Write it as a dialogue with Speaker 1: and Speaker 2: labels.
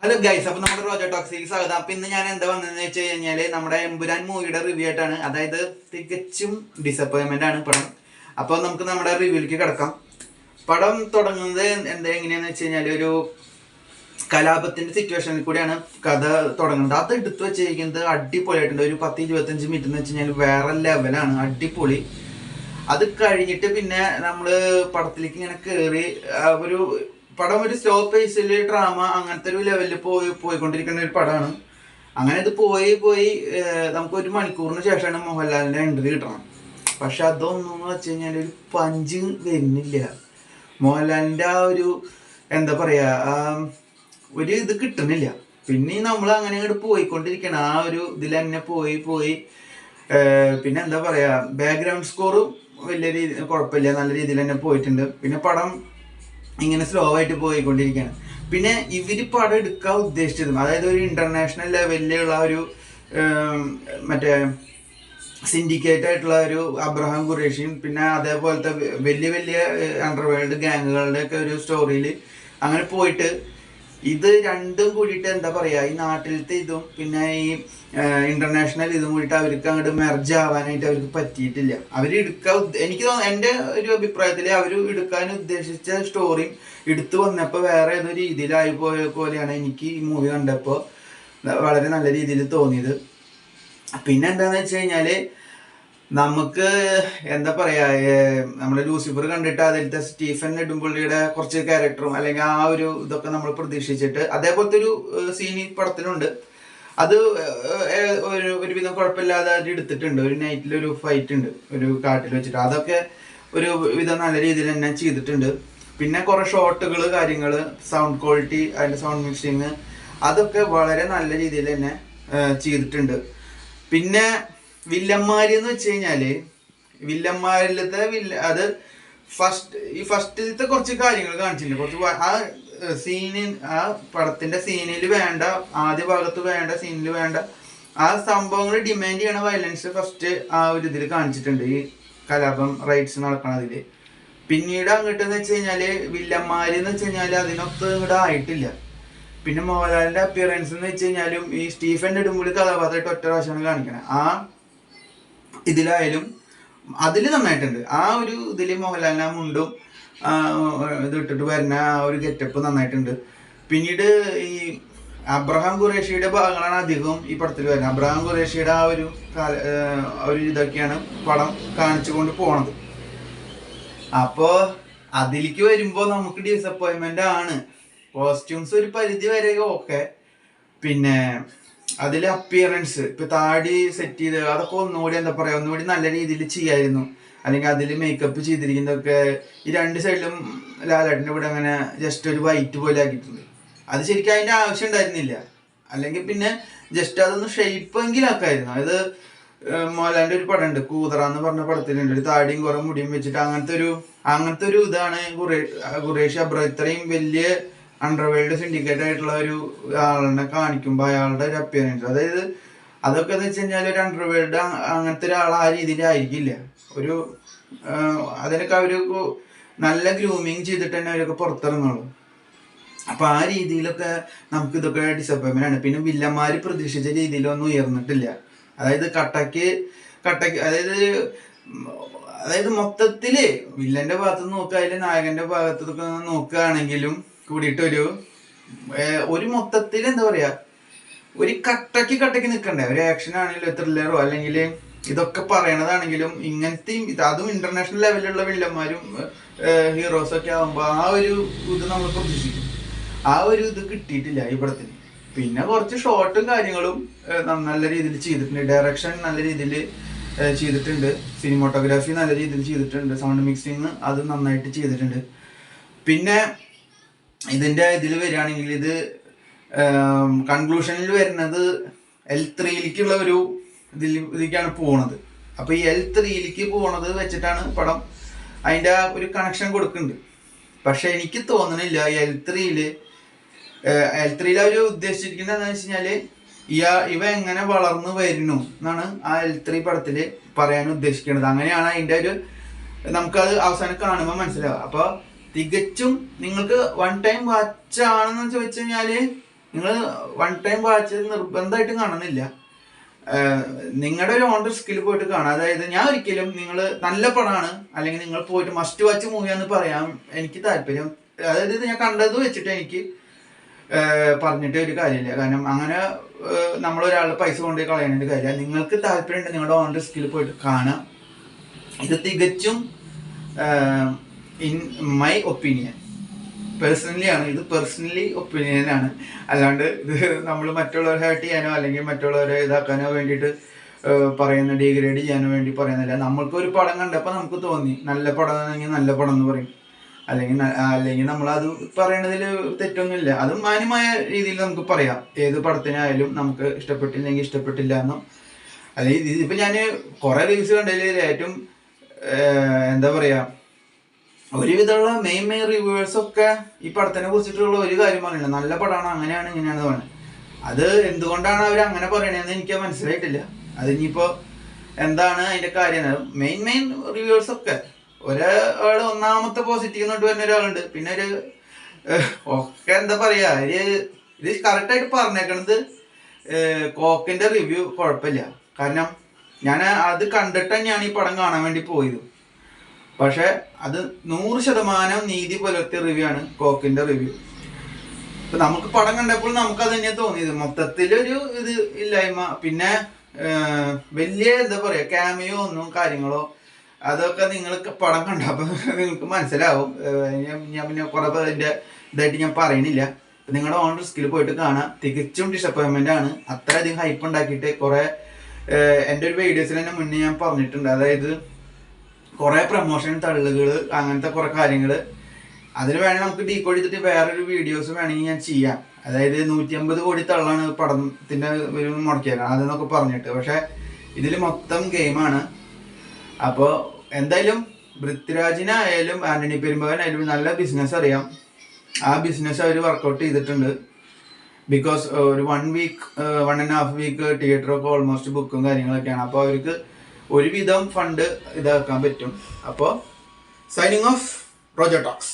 Speaker 1: Hello guys, അപ്പൊ നമ്മുടെ റോജോ ടോക്സിലേക്ക് സ്വാഗതം. അപ്പൊ ഇന്ന് ഞാൻ എന്താ വന്നതെന്ന് വെച്ച് കഴിഞ്ഞാല് നമ്മുടെ എമ്പുരാൻ മൂവിയുടെ റിവ്യൂ ആയിട്ടാണ്. അതായത് തികച്ചും ഡിസപ്പോയിന്റ്മെന്റ് ആണ് പടം. അപ്പൊ നമുക്ക് നമ്മുടെ റിവ്യൂലേക്ക് കിടക്കാം. പടം തുടങ്ങുന്നത് എങ്ങനെയാന്ന് വെച്ച് കഴിഞ്ഞാല് ഒരു കലാപത്തിന്റെ സിറ്റുവേഷനിൽ കൂടിയാണ് കഥ തുടങ്ങുന്നത്. അത് എടുത്തു വെച്ചിരിക്കുന്നത് അടിപൊളിയായിട്ടുണ്ട്. ഒരു 10-25 മിനിറ്റ് എന്ന് വെച്ച് കഴിഞ്ഞാൽ വേറെ ലെവലാണ്, അടിപൊളി. അത് കഴിഞ്ഞിട്ട് പിന്നെ നമ്മള് പടത്തിലേക്ക് ഇങ്ങനെ കയറി ഒരു പടം ഒരു സ്ലോ പേസിൽ ഡ്രാമ അങ്ങനത്തെ ഒരു ലെവലിൽ പോയിക്കൊണ്ടിരിക്കുന്ന ഒരു പടമാണ്. അങ്ങനെ ഇത് പോയി നമുക്ക് 1 മണിക്കൂറിന് ശേഷമാണ് മോഹൻലാലിന്റെ എൻട്രി കിട്ടണം. പക്ഷെ അതൊന്നും വെച്ച് കഴിഞ്ഞാൽ ഒരു പഞ്ച് വരുന്നില്ല. മോഹൻലാലിന്റെ ആ ഒരു എന്താ പറയാ ഒരു ഇത് കിട്ടുന്നില്ല. പിന്നെ നമ്മൾ അങ്ങനെ അങ്ങോട്ട് പോയിക്കൊണ്ടിരിക്കണം. ആ ഒരു ഇതിൽ തന്നെ പോയി പിന്നെ എന്താ പറയാ ബാക്ക്ഗ്രൗണ്ട് സ്കോറും വലിയ രീതി കുഴപ്പമില്ല, നല്ല രീതിയിൽ തന്നെ പോയിട്ടുണ്ട്. പിന്നെ പടം ഇങ്ങനെ സ്ലോ ആയിട്ട് പോയിക്കൊണ്ടിരിക്കുകയാണ്. പിന്നെ ഇവര് പടം എടുക്കാൻ ഉദ്ദേശിച്ചതും അതായത് ഒരു ഇന്റർനാഷണൽ ലെവലിലുള്ള ഒരു മറ്റേ സിൻഡിക്കേറ്റ് ആയിട്ടുള്ള ഒരു അബ്രഹാം ഖുറേഷിയും പിന്നെ അതേപോലത്തെ വലിയ അണ്ടർവേൾഡ് ഗാങ്ങുകളുടെ ഒക്കെ ഒരു സ്റ്റോറിയിൽ അങ്ങനെ പോയിട്ട് ഇത് രണ്ടും കൂടിയിട്ട് എന്താ പറയാ ഈ നാട്ടിലത്തെ ഇതും പിന്നെ ഈ ഇന്റർനാഷണൽ ഇതും കൂടിയിട്ട് അവർക്ക് അങ്ങോട്ട് മെർജ് ആവാനായിട്ട് അവർക്ക് പറ്റിയിട്ടില്ല. എനിക്ക് തോന്നുന്നു എൻ്റെ ഒരു അഭിപ്രായത്തിൽ അവർ എടുക്കാൻ ഉദ്ദേശിച്ച സ്റ്റോറിയും എടുത്തു വന്നപ്പോൾ വേറെ ഏതോ രീതിയിലായി പോയ പോലെയാണ് എനിക്ക് ഈ മൂവി കണ്ടപ്പോൾ വളരെ നല്ല രീതിയിൽ തോന്നിയത്. പിന്നെ എന്താന്ന് വെച്ച് കഴിഞ്ഞാല് നമുക്ക് എന്താ പറയാ നമ്മുടെ ലൂസിഫർ കണ്ടിട്ട് അതിലത്തെ സ്റ്റീഫൻ നെടുമ്പള്ളിയുടെ കുറച്ച് ക്യാരക്ടറും അല്ലെങ്കിൽ ആ ഒരു ഇതൊക്കെ നമ്മൾ പ്രതീക്ഷിച്ചിട്ട് അതേപോലത്തെ ഒരു സീൻ ഈ പടത്തിലുണ്ട്. അത് ഒരുവിധം കുഴപ്പമില്ലാതെ അത് എടുത്തിട്ടുണ്ട്. ഒരു നൈറ്റിലൊരു ഫൈറ്റ് ഉണ്ട് ഒരു കാട്ടിൽ വെച്ചിട്ട്, അതൊക്കെ ഒരു വിധം നല്ല രീതിയിൽ തന്നെ ചെയ്തിട്ടുണ്ട്. പിന്നെ കുറെ ഷോട്ടുകൾ കാര്യങ്ങൾ സൗണ്ട് ക്വാളിറ്റി അതിൻ്റെ സൗണ്ട് മിക്സിങ് അതൊക്കെ വളരെ നല്ല രീതിയിൽ തന്നെ ചെയ്തിട്ടുണ്ട്. പിന്നെ വില്ലന്മാര് എന്ന് വെച്ച് കഴിഞ്ഞാല് വില്ലന്മാരിലത്തെ അത് ഫസ്റ്റിലത്തെ കുറച്ച് കാര്യങ്ങൾ കാണിച്ചിട്ടുണ്ട്. കുറച്ച് ആ സീനിൽ ആ പടത്തിന്റെ സീനിൽ വേണ്ട, ആദ്യ ഭാഗത്ത് വേണ്ട, സീനിൽ വേണ്ട ആ സംഭവങ്ങൾ ഡിമാൻഡ് ചെയ്യണ വയലൻസ് ഫസ്റ്റ് ആ ഒരു ഇതിൽ കാണിച്ചിട്ടുണ്ട്. ഈ കലാപം റൈറ്റ്സ് നടക്കണതില്. പിന്നീട് അങ്ങോട്ടെന്ന് വെച്ച് കഴിഞ്ഞാല് വില്ലന്മാര് എന്ന് വെച്ച് കഴിഞ്ഞാല് അതിനൊക്കെ ഇങ്ങോട്ട് ആയിട്ടില്ല. പിന്നെ മോഹൻലാലിന്റെ അപ്പിയറൻസ് എന്ന് വെച്ച് കഴിഞ്ഞാലും ഈ സ്റ്റീഫൻ നെടുമ്പുള്ളി കഥാപാത്രമായിട്ട് ഒറ്റ പ്രാവശ്യമാണ് കാണിക്കണത്. ആ ഇതിലായാലും അതിൽ നന്നായിട്ടുണ്ട്. ആ ഒരു ഇതിൽ മോഹൻലാലിനെ മുണ്ടും ഇത് ഇട്ടിട്ട് വരുന്ന ആ ഒരു ഗെറ്റപ്പ് നന്നായിട്ടുണ്ട്. പിന്നീട് ഈ അബ്രഹാം ഖുറേഷിയുടെ ഭാഗങ്ങളാണ് അധികവും ഈ പടത്തിൽ വരുന്നത്. അബ്രഹാം ഖുറേഷിയുടെ ആ ഒരു ഇതൊക്കെയാണ് പടം കാണിച്ചു കൊണ്ട് പോണത്. അപ്പോ അതിലേക്ക് വരുമ്പോ നമുക്ക് ഡിസപ്പോയിൻമെന്റ് ആണ്. കോസ്റ്റ്യൂംസ് ഒരു പരിധി വരെ ഓക്കെ, പിന്നെ അതിലെ അപ്പിയറൻസ് ഇപ്പൊ താടി സെറ്റ് ചെയ്ത് അതൊക്കെ ഒന്നുകൂടി എന്താ പറയാ ഒന്നുകൂടി നല്ല രീതിയിൽ ചെയ്യായിരുന്നു. അല്ലെങ്കിൽ അതിൽ മേക്കപ്പ് ചെയ്തിരിക്കുന്നതൊക്കെ ഈ രണ്ട് സൈഡിലും ലാലേട്ടൻ്റെ ഇവിടെ അങ്ങനെ ജസ്റ്റ് ഒരു വൈറ്റ് പോലെ ആക്കിയിട്ടുണ്ട്. അത് ശരിക്കും അതിന്റെ ആവശ്യം ഉണ്ടായിരുന്നില്ല. അല്ലെങ്കിൽ പിന്നെ ജസ്റ്റ് അതൊന്ന് ഷെയ്പ്പ് എങ്കിലും ആക്കായിരുന്നു. അത് മോഹൻലാലിന്റെ ഒരു പടം ഉണ്ട് കൂതറ എന്ന് പറഞ്ഞ പടത്തിലുണ്ട്, ഒരു താടിയും കുറെ മുടിയും വെച്ചിട്ട് അങ്ങനത്തെ ഒരു ഇതാണ് ഖുറേഷി അബ്രഹാം ഇത്രയും വലിയ അണ്ടർവേൾഡ് സിൻഡിക്കേറ്റ് ആയിട്ടുള്ള ഒരു ആളിനെ കാണിക്കുമ്പോൾ അയാളുടെ ഒരു അപ്പിയറൻസ് അതായത് അതൊക്കെ എന്ന് വെച്ച് കഴിഞ്ഞാൽ ഒരു അണ്ടർവേൾഡ് അങ്ങനത്തെ ഒരാൾ ആ രീതിയിലായിരിക്കില്ല. ഒരു അതിനൊക്കെ അവര് നല്ല ഗ്രൂമിങ് ചെയ്തിട്ട് തന്നെ അവരൊക്കെ പുറത്തിറങ്ങുള്ളൂ. അപ്പൊ ആ രീതിയിലൊക്കെ നമുക്ക് ഇതൊക്കെ ഡിസപ്പോയിൻമെന്റ് ആണ്. പിന്നെ വില്ലന്മാര് പ്രതീക്ഷിച്ച രീതിയിലൊന്നും ഉയർന്നിട്ടില്ല. അതായത് കട്ടക്ക് അതായത് മൊത്തത്തില് വില്ലന്റെ ഭാഗത്ത് നോക്കുക അതിലെ നായകന്റെ ഭാഗത്തൊക്കെ നോക്കുകയാണെങ്കിലും കൂടിയിട്ട് ഒരു മൊത്തത്തിൽ എന്താ പറയാ ഒരു കട്ടക്ക് നിൽക്കണ്ടേ. ഒരു ആക്ഷൻ ആണെങ്കിലും ത്രില്ലറോ അല്ലെങ്കിൽ ഇതൊക്കെ പറയണതാണെങ്കിലും ഇങ്ങനത്തെയും അതും ഇന്റർനാഷണൽ ലെവലിലുള്ള വില്ലന്മാരും ഹീറോസൊക്കെ ആകുമ്പോൾ ആ ഒരു ഇത് നമ്മൾ പ്രതീക്ഷിക്കും. ആ ഒരു ഇത് കിട്ടിയിട്ടില്ല ഈ പടത്തിന്. പിന്നെ കുറച്ച് ഷോർട്ടും കാര്യങ്ങളും നല്ല രീതിയിൽ ചെയ്തിട്ടുണ്ട്. ഡയറക്ഷൻ നല്ല രീതിയിൽ ചെയ്തിട്ടുണ്ട്. സിനിമോട്ടോഗ്രാഫി നല്ല രീതിയിൽ ചെയ്തിട്ടുണ്ട്. സൗണ്ട് മിക്സിങ് അത് നന്നായിട്ട് ചെയ്തിട്ടുണ്ട്. പിന്നെ ഇതിൽ വരികയാണെങ്കിൽ ഇത് കൺക്ലൂഷനിൽ വരുന്നത് L3ലേക്കുള്ള ഒരു ഇതിലേക്കാണ് പോണത്. അപ്പൊ ഈ L3ലേക്ക് പോണത് വെച്ചിട്ടാണ് പടം അതിന്റെ ഒരു കണക്ഷൻ കൊടുക്കുന്നുണ്ട്. പക്ഷെ എനിക്ക് തോന്നണില്ല L3ല് അവർ ഉദ്ദേശിച്ചിരിക്കുന്നത് എന്താണെന്ന് വെച്ച് കഴിഞ്ഞാല് ഇവ എങ്ങനെ വളർന്നു വരുന്നു എന്നാണ് ആ L3 പടത്തില് പറയാൻ ഉദ്ദേശിക്കുന്നത്. അങ്ങനെയാണ് അതിന്റെ ഒരു നമുക്കത് അവസാനം കാണുമ്പോൾ മനസ്സിലാവുക. അപ്പൊ തികച്ചും നിങ്ങൾക്ക് വൺ ടൈം വാച്ച് ആണെന്ന് ചോദിച്ചു കഴിഞ്ഞാല് നിങ്ങൾ വൺ ടൈം വാച്ച് നിർബന്ധമായിട്ടും കാണുന്നില്ല. നിങ്ങളുടെ ഒരു ഓൺ റിസ്കിൽ പോയിട്ട് കാണാം. അതായത് ഞാൻ ഒരിക്കലും നിങ്ങൾ നല്ല പടമാണ് അല്ലെങ്കിൽ നിങ്ങൾ പോയിട്ട് മസ്റ്റ് വാച്ച് മൂവിയാന്ന് പറയാൻ എനിക്ക് താല്പര്യം. അതായത് ഇത് ഞാൻ കണ്ടത് വെച്ചിട്ട് എനിക്ക് പറഞ്ഞിട്ട് ഒരു കാര്യമില്ല. കാരണം അങ്ങനെ നമ്മളൊരാളുടെ പൈസ കൊണ്ടുപോയി കളയാനൊരു കാര്യമില്ല. നിങ്ങൾക്ക് താല്പര്യം ഉണ്ട് നിങ്ങളുടെ ഓൺ റിസ്കിൽ പോയിട്ട് കാണാം. ഇത് തികച്ചും ഇൻ മൈ ഒപ്പീനിയൻ പേഴ്സണലി ആണ്. ഇത് പേഴ്സണലി ഒപ്പീനിയനാണ്. അല്ലാണ്ട് ഇത് നമ്മൾ മറ്റുള്ളവരെ ഹേർട്ട് ചെയ്യാനോ അല്ലെങ്കിൽ മറ്റുള്ളവരെ ഇതാക്കാനോ വേണ്ടിയിട്ട് ഡീഗ്രേഡ് ചെയ്യാനോ വേണ്ടി പറയുന്നില്ല. നമ്മൾക്കൊരു പടം കണ്ടപ്പോൾ നമുക്ക് തോന്നി നല്ല പടം ആണെങ്കിൽ നല്ല പടം എന്ന് പറയും. അല്ലെങ്കിൽ നമ്മളത് പറയണതിൽ തെറ്റൊന്നുമില്ല. അതും മാന്യമായ രീതിയിൽ നമുക്ക് പറയാം. ഏത് പടത്തിനായാലും നമുക്ക് ഇഷ്ടപ്പെട്ടില്ലെങ്കിൽ ഇഷ്ടപ്പെട്ടില്ല എന്നും. അല്ലെങ്കിൽ ഇതിപ്പോൾ ഞാൻ കുറേ റിവ്യൂസ് കണ്ടതിൽ ഏറ്റവും എന്താ പറയുക, ഒരുവിധമുള്ള മെയിൻ റിവ്യൂവേഴ്സൊക്കെ ഈ പടത്തിനെ കുറിച്ചിട്ടുള്ള ഒരു കാര്യം പറഞ്ഞില്ല, നല്ല പടമാണ് അങ്ങനെയാണ് ഇങ്ങനെയാണെന്ന് പറഞ്ഞത്. അത് എന്തുകൊണ്ടാണ് അവർ അങ്ങനെ പറയണതെന്ന് എനിക്ക് മനസ്സിലായിട്ടില്ല. അതിനിപ്പോൾ എന്താണ് അതിൻ്റെ കാര്യം. മെയിൻ റിവ്യൂവേഴ്സൊക്കെ ഒരാൾ ഒന്നാമത്തെ പോസിറ്റീവ് നോട്ട് വരുന്ന ഒരാളുണ്ട്. പിന്നെ ഒരു ഒക്കെ എന്താ പറയുക, ഇത് കറക്റ്റായിട്ട് പറഞ്ഞേക്കണത് കോക്കിൻ്റെ റിവ്യൂ കുഴപ്പമില്ല. കാരണം ഞാൻ അത് കണ്ടിട്ട് തന്നെയാണ് ഈ പടം കാണാൻ വേണ്ടി പോയത്. പക്ഷെ അത് 100% നീതി പുലർത്തിയ റിവ്യൂ ആണ് കോക്കിന്റെ റിവ്യൂ. ഇപ്പൊ നമുക്ക് പടം കണ്ടപ്പോൾ നമുക്കത് തന്നെയാണ് തോന്നിയത്. മൊത്തത്തിലൊരു ഇത് ഇല്ലായ്മ. പിന്നെ വലിയ എന്താ പറയാ ക്യാമിയോ ഒന്നും കാര്യങ്ങളോ അതൊക്കെ നിങ്ങൾക്ക് പടം കണ്ടപ്പോൾ നിങ്ങൾക്ക് മനസ്സിലാവും. ഞാൻ പിന്നെ കുറെ അതിന്റെ ഇതായിട്ട് ഞാൻ പറയണില്ല. നിങ്ങളുടെ ഓൺ റിസ്കിൽ പോയിട്ട് കാണാം. തികച്ചും ഡിസപ്പോയിൻമെന്റ് ആണ്. അത്രയധികം ഹൈപ്പ് ഉണ്ടാക്കിയിട്ട് കുറെ എൻ്റെ ഒരു വീഡിയോസിൽ തന്നെ മുന്നേ ഞാൻ പറഞ്ഞിട്ടുണ്ട്. അതായത് കുറെ പ്രൊമോഷൻ തള്ളുകൾ അങ്ങനത്തെ കുറെ കാര്യങ്ങൾ. അതിന് വേണമെങ്കിൽ നമുക്ക് ഡീകോഡ് ചെയ്തിട്ട് വേറൊരു വീഡിയോസ് വേണമെങ്കിൽ ഞാൻ ചെയ്യാം. അതായത് 150 കോടി തള്ളാണ് പടത്തിന്റെ ഒരു മുടക്കിയേക്കാം അതെന്നൊക്കെ പറഞ്ഞിട്ട്. പക്ഷെ ഇതിൽ മൊത്തം ഗെയിമാണ്. അപ്പോൾ എന്തായാലും പൃഥ്വിരാജിനായാലും ആന്റണി പെരുമ്പാവനായാലും നല്ല ബിസിനസ് അറിയാം. ആ ബിസിനസ് അവർ വർക്കൗട്ട് ചെയ്തിട്ടുണ്ട്. ബിക്കോസ് ഒരു 1.5 വീക്ക് തിയേറ്ററൊക്കെ ഓൾമോസ്റ്റ് ബുക്കും കാര്യങ്ങളൊക്കെയാണ്. അപ്പോൾ അവർക്ക് ഒരുവിധം ഫണ്ട് ഇതാക്കാൻ പറ്റും. അപ്പോൾ സൈനിങ് ഓഫ് റോജോ ടോക്സ്.